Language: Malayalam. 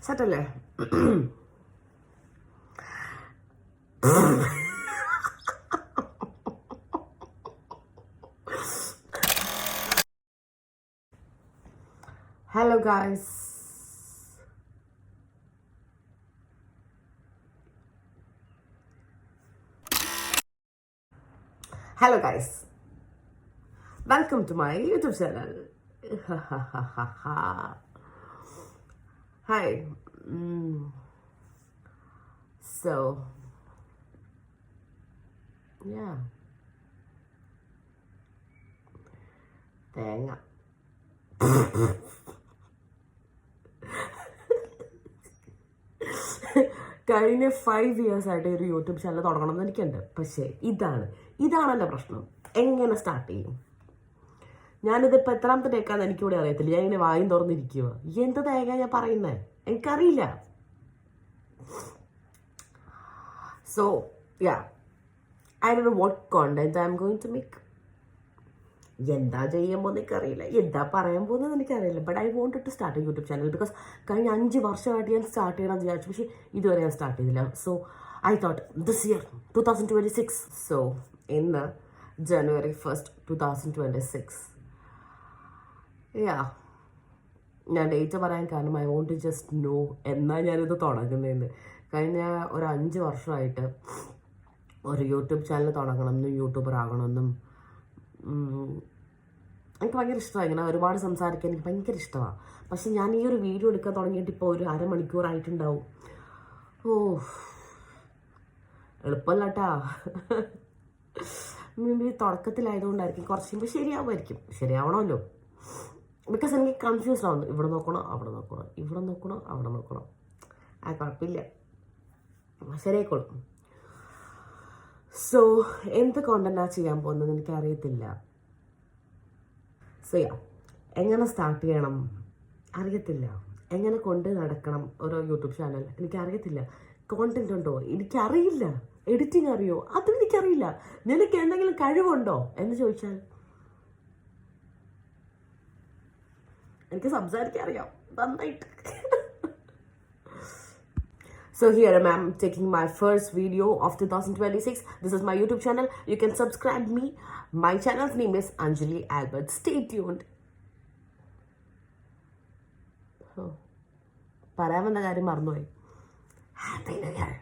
സെറ്റല്ലേ? Hello guys. Hello guys. Welcome to my YouTube channel. Hi. So, yeah. തേങ്ങ കഴിഞ്ഞ 5 years ആയിട്ട് ഒരു യൂട്യൂബ് ചാനൽ തുടങ്ങണമെന്ന് എനിക്കുണ്ട്. പക്ഷേ ഇതാണ് എൻ്റെ പ്രശ്നം. എങ്ങനെ സ്റ്റാർട്ട് ചെയ്യും? ഞാനിതിപ്പോൾ എത്രാമത്തെ ടേക്കാന്ന് എനിക്കൂടെ അറിയത്തില്ല. ഞാൻ ഇങ്ങനെ വായും തുറന്നിരിക്കുക. എന്ത് തേങ്ങ ഞാൻ പറയുന്നത് എനിക്കറിയില്ല. So ya, I don't know what content I am going to make. എന്താ ചെയ്യാൻ പോകുന്നത് എനിക്കറിയില്ല, എന്താ പറയാൻ പോകുന്നത് എനിക്കറിയില്ല. But I wanted to start a YouTube channel because കഴിഞ്ഞ 5 വർഷമായിട്ട് ഞാൻ സ്റ്റാർട്ട് ചെയ്യണം വിചാരിച്ചു. പക്ഷേ ഇതുവരെ ഞാൻ സ്റ്റാർട്ട് ചെയ്തില്ല. So I thought this year 2026. So ഇന്ന് January 1st 2026. യാ, ഞാൻ ഡേറ്റ് പറയാൻ കാരണം I want to just know എന്നാ ഞാനിത് തുടങ്ങുന്നതെന്ന്. കഴിഞ്ഞ ഒരു 5 വർഷമായിട്ട് ഒരു യൂട്യൂബ് ചാനൽ തുടങ്ങണമെന്നും യൂട്യൂബർ ആകണമെന്നും എനിക്ക് ഭയങ്കര ഇഷ്ടമാണ്. ഇങ്ങനെ ഒരുപാട് സംസാരിക്കാൻ എനിക്ക് ഭയങ്കര ഇഷ്ടമാണ്. പക്ഷെ ഞാൻ ഈ ഒരു വീഡിയോ എടുക്കാൻ തുടങ്ങിയിട്ട് ഇപ്പോൾ ഒരു അരമണിക്കൂറായിട്ടുണ്ടാവും. ഓ, എളുപ്പമല്ല കേട്ടാ. മീൻസ് തുടക്കത്തിലായതുകൊണ്ടായിരിക്കും കുറച്ച് കഴിയുമ്പോൾ ശരിയാവുമായിരിക്കും. ശരിയാവണമല്ലോ. ബിക്കോസ് എനിക്ക് കൺഫ്യൂസ്ഡ് ആവുന്നു. ഇവിടെ നോക്കണോ അവിടെ നോക്കണോ, ഇവിടെ നോക്കണോ അവിടെ നോക്കണോ. ആ കുഴപ്പമില്ല, ശരിയായിക്കോളും. സോ എന്ത് കോണ്ടന്റാണ് ചെയ്യാൻ പോകുന്നത് എനിക്കറിയത്തില്ല. സോ യാ, എങ്ങനെ സ്റ്റാർട്ട് ചെയ്യണം അറിയത്തില്ല. എങ്ങനെ കൊണ്ട് നടക്കണം ഒരു യൂട്യൂബ് ചാനൽ എനിക്കറിയത്തില്ല. കോണ്ടന്റ് ഉണ്ടോ എനിക്കറിയില്ല. എഡിറ്റിംഗ് അറിയോ അതും എനിക്കറിയില്ല. നിനക്ക് എന്തെങ്കിലും കഴിവുണ്ടോ എന്ന് ചോദിച്ചാൽ എനിക്ക് സംസാരിക്കാൻ അറിയാം നന്നായിട്ട്. So here I am taking my first video of 2026. This is my YouTube channel. You can subscribe me. My channel's name is Anjali Albert. Stay tuned. പറയാൻ വന്ന കാര്യം മറന്നുപോയി. Happy New Year.